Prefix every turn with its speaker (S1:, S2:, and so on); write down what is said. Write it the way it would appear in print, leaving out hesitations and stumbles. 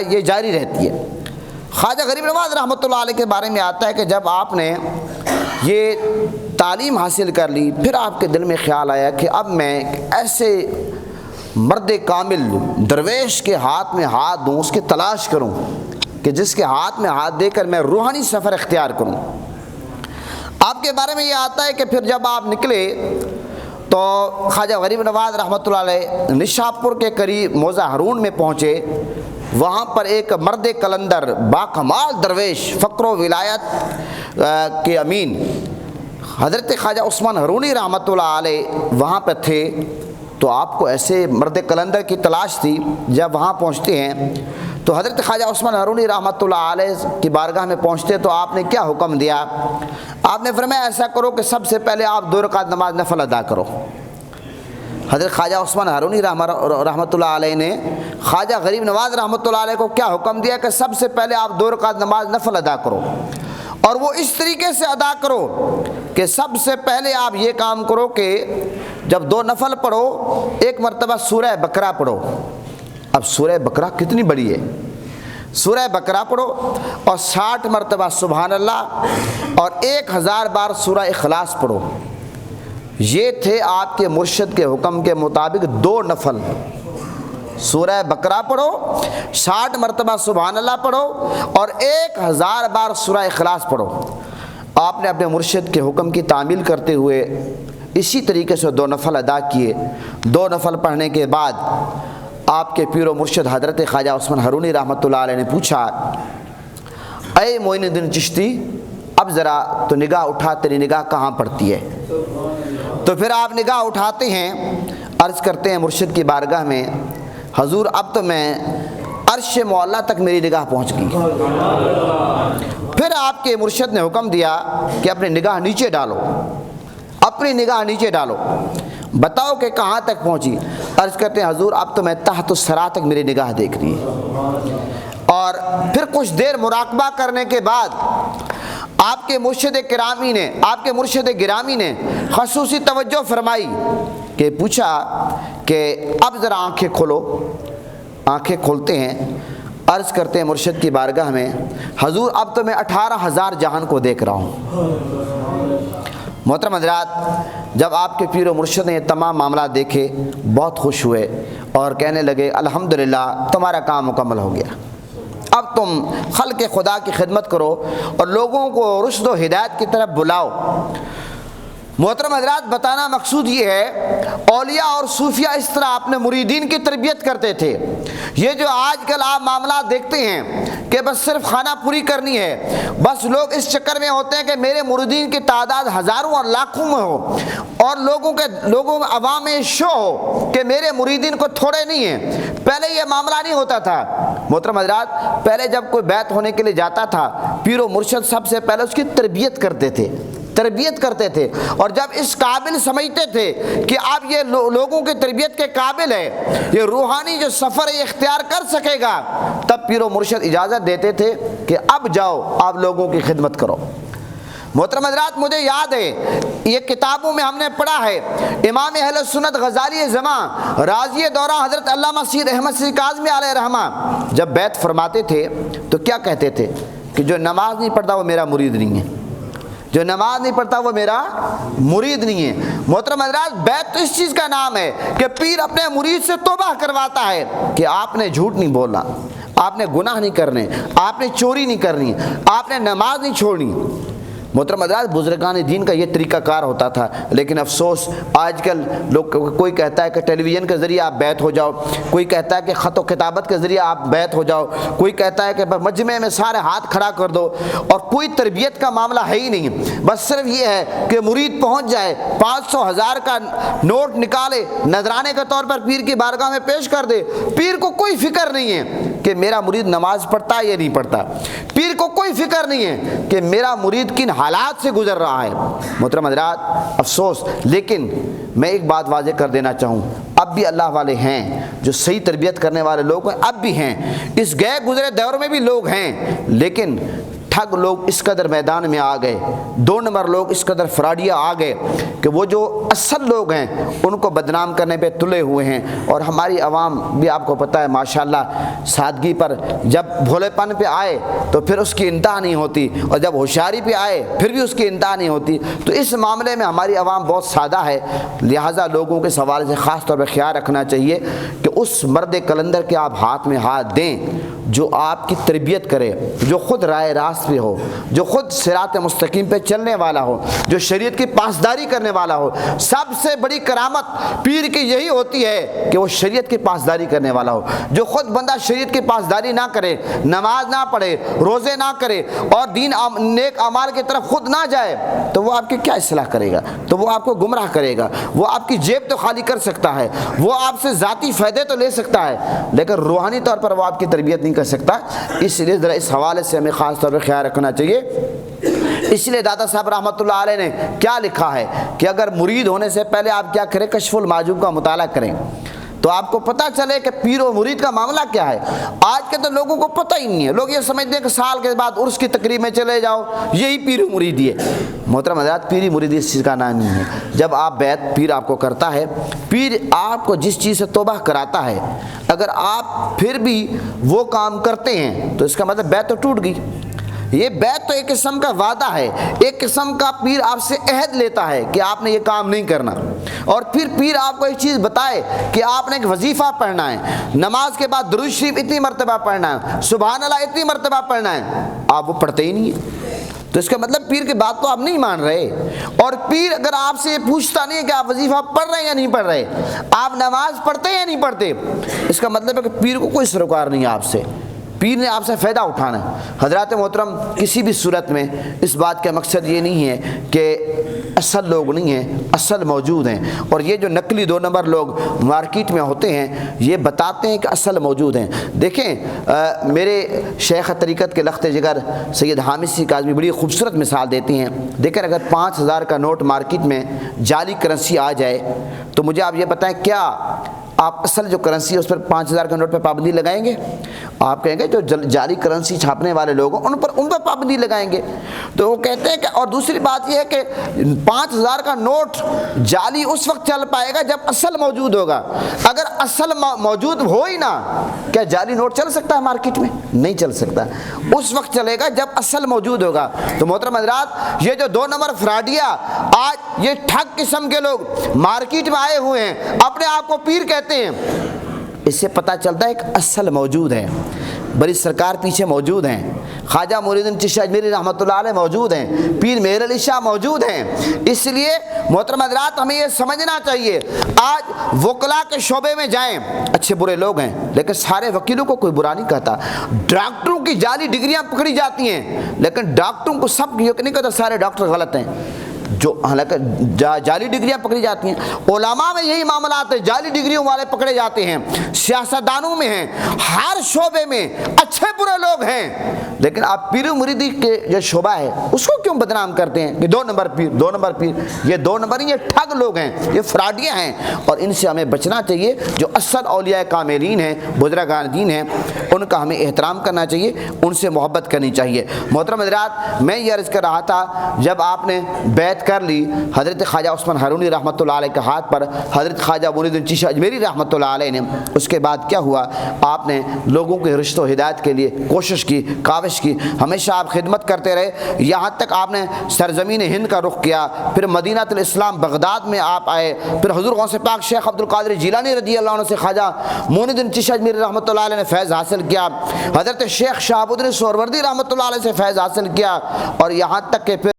S1: یہ جاری رہتی ہے۔ خواجہ غریب نواز رحمۃ اللہ علیہ کے بارے میں آتا ہے کہ جب آپ نے یہ تعلیم حاصل کر لی، پھر آپ کے دل میں خیال آیا کہ اب میں ایسے مرد کامل درویش کے ہاتھ میں ہاتھ دوں، اس کی تلاش کروں کہ جس کے ہاتھ میں ہاتھ دے کر میں روحانی سفر اختیار کروں۔ آپ کے بارے میں یہ آتا ہے کہ پھر جب آپ نکلے تو خواجہ غریب نواز رحمۃ اللہ علیہ نشاپور کے قریب موضع ہارون میں پہنچے۔ وہاں پر ایک مرد کلندر باکمال درویش فقر و ولایت کے امین حضرت خواجہ عثمان ہارونی رحمۃ اللہ علیہ وہاں پہ تھے۔ تو آپ کو ایسے مرد کلندر کی تلاش تھی۔ جب وہاں پہنچتے ہیں تو حضرت خواجہ عثمان ہارونی رحمۃ اللہ علیہ کی بارگاہ میں پہنچتے تو آپ نے کیا حکم دیا؟ آپ نے فرمایا ایسا کرو کہ سب سے پہلے آپ 2 رکعت نماز نفل ادا کرو۔ حضرت خواجہ عثمان ہارونی رحمۃ اللہ علیہ نے خواجہ غریب نواز رحمۃ اللہ علیہ کو کیا حکم دیا کہ سب سے پہلے آپ 2 رکعت نماز نفل ادا کرو، اور وہ اس طریقے سے ادا کرو کہ سب سے پہلے آپ یہ کام کرو کہ جب 2 نفل پڑھو ایک مرتبہ سورہ بقرہ پڑھو۔ اب سورہ بقرہ کتنی بڑی ہے، سورہ بقرہ پڑھو اور 60 مرتبہ سبحان اللہ اور 1000 بار سورہ اخلاص پڑھو۔ یہ تھے آپ کے مرشد کے حکم کے مطابق 2 نفل۔ سورہ بقرہ پڑھو، 60 مرتبہ سبحان اللہ پڑھو اور 1000 بار سورہ اخلاص پڑھو۔ آپ نے اپنے مرشد کے حکم کی تعمیل کرتے ہوئے اسی طریقے سے 2 نفل ادا کیے۔ 2 نفل پڑھنے کے بعد آپ کے پیر و مرشد حضرت خواجہ عثمان ہارونی رحمۃ اللہ علیہ نے پوچھا، اے معین الدین چشتی، اب ذرا تو نگاہ اٹھا، تیری نگاہ کہاں پڑتی ہے؟ تو پھر آپ نگاہ اٹھاتے ہیں، عرض کرتے ہیں مرشد کی بارگاہ میں، حضور اب تو میں عرش معلیٰ تک میری نگاہ پہنچ گئی۔ پھر آپ کے مرشد نے حکم دیا کہ اپنی نگاہ نیچے ڈالو، اپنی نگاہ نیچے ڈالو، بتاؤ کہ کہاں تک پہنچی؟ عرض کرتے ہیں حضور اب تو میں تحت الثری تک میری نگاہ دیکھ رہی ہے۔ اور پھر کچھ دیر مراقبہ کرنے کے بعد آپ کے مرشد گرامی نے خصوصی توجہ فرمائی کہ پوچھا کہ اب ذرا آنکھیں کھولو۔ آنکھیں کھولتے ہیں، عرض کرتے ہیں مرشد کی بارگاہ میں، حضور اب تو میں 18,000 جہان کو دیکھ رہا ہوں۔ محترم حضرات، جب آپ کے پیر و مرشد نے یہ تمام معاملات دیکھے بہت خوش ہوئے اور کہنے لگے الحمدللہ تمہارا کام مکمل ہو گیا، اب تم خلق خدا کی خدمت کرو اور لوگوں کو رشد و ہدایت کی طرف بلاؤ۔ محترم حضرات، بتانا مقصود یہ ہے اولیاء اور صوفیاء اس طرح اپنے مریدین کی تربیت کرتے تھے۔ یہ جو آج کل آپ معاملات دیکھتے ہیں کہ بس صرف خانہ پوری کرنی ہے، بس لوگ اس چکر میں ہوتے ہیں کہ میرے مریدین کی تعداد ہزاروں اور لاکھوں میں ہو اور لوگوں میں عوام میں شو ہو کہ میرے مریدین کو تھوڑے نہیں ہیں۔ پہلے یہ معاملہ نہیں ہوتا تھا۔ محترم حضرات، پہلے جب کوئی بیعت ہونے کے لیے جاتا تھا، پیر و مرشد سب سے پہلے اس کی تربیت کرتے تھے اور جب اس قابل سمجھتے تھے کہ اب یہ لوگوں کی تربیت کے قابل ہے، یہ روحانی جو سفر ہے اختیار کر سکے گا، تب پیر و مرشد اجازت دیتے تھے کہ اب جاؤ آپ لوگوں کی خدمت کرو۔ محترم حضرات، مجھے یاد ہے یہ کتابوں میں ہم نے پڑھا ہے، امام اہل سنت غزالی زمان راضی دورہ حضرت علامہ سید احمد سید کاظمی علیہ رحمہ جب بیعت فرماتے تھے تو کیا کہتے تھے کہ جو نماز نہیں پڑھتا وہ میرا مرید نہیں ہے، جو نماز نہیں پڑھتا وہ میرا مرید نہیں ہے۔ محترم حضرات، بیعت تو اس چیز کا نام ہے کہ پیر اپنے مرید سے توبہ کرواتا ہے کہ آپ نے جھوٹ نہیں بولنا، آپ نے گناہ نہیں کرنے، آپ نے چوری نہیں کرنی، آپ نے نماز نہیں چھوڑنی۔ محترم حضرات، بزرگان دین کا یہ طریقہ کار ہوتا تھا، لیکن افسوس آج کل لوگ، کوئی کہتا ہے کہ ٹیلی ویژن کے ذریعے آپ بیعت ہو جاؤ، کوئی کہتا ہے کہ خط و کتابت کے ذریعے آپ بیعت ہو جاؤ، کوئی کہتا ہے کہ مجمع میں سارے ہاتھ کھڑا کر دو، اور کوئی تربیت کا معاملہ ہے ہی نہیں۔ بس صرف یہ ہے کہ مرید پہنچ جائے، 500 1000 کا نوٹ نکالے، نذرانے کے طور پر پیر کی بارگاہ میں پیش کر دے۔ پیر کو کوئی فکر نہیں ہے کہ میرا مرید نماز پڑھتا ہے یا نہیں پڑھتا، پیر کو کوئی فکر نہیں ہے کہ میرا مرید کن حالات سے گزر رہا ہے۔ محترم حضرات، افسوس، لیکن میں ایک بات واضح کر دینا چاہوں، اب بھی اللہ والے ہیں جو صحیح تربیت کرنے والے لوگ ہیں، اب بھی ہیں، اس گئے گزرے دور میں بھی لوگ ہیں، لیکن ٹھگ لوگ اس قدر میدان میں آ گئے، 2 نمبر لوگ اس قدر فراڈیا آ گئے کہ وہ جو اصل لوگ ہیں ان کو بدنام کرنے پہ تلے ہوئے ہیں۔ اور ہماری عوام بھی آپ کو پتہ ہے ماشاءاللہ سادگی پر جب بھولے پن پہ آئے تو پھر اس کی انتہا نہیں ہوتی، اور جب ہوشیاری پہ آئے پھر بھی اس کی انتہا نہیں ہوتی۔ تو اس معاملے میں ہماری عوام بہت سادہ ہے، لہٰذا لوگوں کے سوال سے خاص طور پہ خیال رکھنا چاہیے کہ اس مرد کلندر کے آپ ہاتھ میں ہاتھ دیں جو آپ کی تربیت کرے، جو خود راہ راست پہ ہو، جو خود صراط مستقیم پہ چلنے والا ہو، جو شریعت کی پاسداری کرنے والا ہو۔ سب سے بڑی کرامت پیر کی یہی ہوتی ہے کہ وہ شریعت کی پاسداری کرنے والا ہو۔ جو خود بندہ شریعت کی پاسداری نہ کرے، نماز نہ پڑھے، روزے نہ کرے اور دین نیک اعمال کی طرف خود نہ جائے تو وہ آپ کی کیا اصلاح کرے گا؟ تو وہ آپ کو گمراہ کرے گا۔ وہ آپ کی جیب تو خالی کر سکتا ہے، وہ آپ سے ذاتی فائدے تو لے سکتا ہے، لیکن روحانی طور پر وہ آپ کی تربیت نہیں کر سکتا۔ اس لیے ذرا اس حوالے سے ہمیں خاص طور پر خیال رکھنا چاہیے۔ اس لیے دادا صاحب رحمۃ اللہ علیہ نے کیا لکھا ہے کہ اگر مرید ہونے سے پہلے آپ کیا کریں، کشف المعجوب کا مطالعہ کریں تو آپ کو پتہ چلے کہ پیر و مرید کا معاملہ کیا ہے۔ آج کے تو لوگوں کو پتہ ہی نہیں ہے، لوگ یہ سمجھتے ہیں کہ سال کے بعد عرس کی تقریب میں چلے جاؤ، یہی پیر و مریدی ہے۔ محترم حضرات، پیری مریدی اس چیز کا نام نہیں ہے۔ جب آپ بیعت پیر آپ کو کرتا ہے، پیر آپ کو جس چیز سے توبہ کراتا ہے، اگر آپ پھر بھی وہ کام کرتے ہیں تو اس کا مطلب بیعت تو ٹوٹ گئی۔ یہ بیعت تو ایک قسم کا وعدہ ہے، ایک قسم کا پیر آپ سے عہد لیتا ہے کہ آپ نے یہ کام نہیں کرنا، اور پھر پیر آپ کو ایک چیز بتائے کہ آپ نے ایک وظیفہ پڑھنا ہے، نماز کے بعد درود شریف اتنی مرتبہ پڑھنا ہے، سبحان اللہ اتنی مرتبہ پڑھنا ہے، آپ وہ پڑھتے ہی نہیں ہیں۔ تو اس کا مطلب پیر کی بات تو آپ نہیں مان رہے۔ اور پیر اگر آپ سے یہ پوچھتا نہیں ہے کہ آپ وظیفہ پڑھ رہے ہیں یا نہیں پڑھ رہے، آپ نماز پڑھتے ہیں یا نہیں پڑھتے، اس کا مطلب ہے کہ پیر کو کوئی سروکار نہیں ہے آپ سے، پیر نے آپ سے فائدہ اٹھانا ہے۔ حضرات محترم، کسی بھی صورت میں اس بات کا مقصد یہ نہیں ہے کہ اصل لوگ نہیں ہیں، اصل موجود ہیں، اور یہ جو نقلی 2 نمبر لوگ مارکیٹ میں ہوتے ہیں یہ بتاتے ہیں کہ اصل موجود ہیں۔ دیکھیں میرے شیخ طریقت کے لخت جگر سید حامد سی کاظمی بڑی خوبصورت مثال دیتی ہیں۔ دیکھیں اگر 5000 کا نوٹ مارکیٹ میں جعلی کرنسی آ جائے تو مجھے آپ یہ بتائیں، کیا آپ اصل جو کرنسی ہے اس پر 5000 کا نوٹ پہ پابندی لگائیں گے؟ آپ کہیں گے جو جعلی کرنسی چھاپنے والے لوگ ہیں ان پر پابندی لگائیں گے۔ تو وہ کہتے ہیں کہ، اور دوسری بات یہ ہے کہ 5000 کا نوٹ جعلی اس وقت چل پائے گا جب اصل موجود ہوگا۔ اگر اصل موجود ہو ہی نہ، کیا جعلی نوٹ چل سکتا ہے مارکیٹ میں؟ نہیں چل سکتا، اس وقت چلے گا جب اصل موجود ہوگا۔ تو محترم حضرات، یہ جو 2 نمبر فراڈیا آج یہ ٹھگ قسم کے لوگ مارکیٹ میں آئے ہوئے ہیں، اپنے آپ کو پیر کہتے ہیں، اس سے پتہ چلتا ہے کہ اصل موجود ہے۔ بڑی سرکار پیچھے موجود ہیں، خواجہ معین الدین چشتی اجمیری رحمۃ اللہ علیہ موجود ہیں، پیر مہر علی شاہ موجود ہیں۔ اس لیے محترم حضرات ہمیں یہ سمجھنا چاہیے، آج وکلا کے شعبے میں جائیں، اچھے برے لوگ ہیں لیکن سارے وکیلوں کو کوئی برا نہیں کہتا۔ ڈاکٹروں کی جعلی ڈگریاں پکڑی جاتی ہیں لیکن ڈاکٹروں کو سب یہ نہیں کہتا سارے ڈاکٹر غلط ہیں، جو حالانکہ جعلی ڈگریاں پکڑی جاتی ہیں۔ علماء میں یہی معاملات ہیں، جعلی ڈگریوں والے پکڑے جاتے ہیں، سیاستدانوں میں ہیں، ہر شعبے میں اچھے برے لوگ ہیں، لیکن آپ پیر و مریدی کے جو شعبہ ہے اس کو کیوں بدنام کرتے ہیں کہ 2 نمبر پیر 2 نمبر پیر؟ یہ 2 نمبر یہ ٹھگ لوگ ہیں، یہ فراڈیاں ہیں، اور ان سے ہمیں بچنا چاہیے۔ جو اصل اولیاء کاملین ہیں، بزرگان دین ہیں، ان کا ہمیں احترام کرنا چاہیے، ان سے محبت کرنی چاہیے۔ محترم حضرات، میں یہ عرض کر رہا تھا، جب آپ نے بیعت کر لی حضرت خواجہ عثمان ہارونی رحمۃ اللہ علیہ کے ہاتھ پر، حضرت خواجہ معین الدین چشتی اجمیری رحمۃ اللہ علیہ نے، اس کے بعد کیا ہوا؟ آپ نے لوگوں کے رشت و ہدایت کے لیے کوشش کی، کاوش کی، ہمیشہ آپ خدمت کرتے رہے، یہاں تک آپ نے سرزمین ہند کا رخ کیا، پھر مدینہ الاسلام بغداد میں آپ آئے، پھر حضور غوث پاک شیخ عبد القادر جیلانی رضی اللہ عنہ سے خواجہ معین الدین چشتی اجمیری رحمۃ اللہ علیہ نے فیض حاصل کیا، حضرت شیخ شہاب الدین سہروردی رحمۃ اللہ علیہ سے فیض حاصل کیا، اور یہاں تک کہ پھر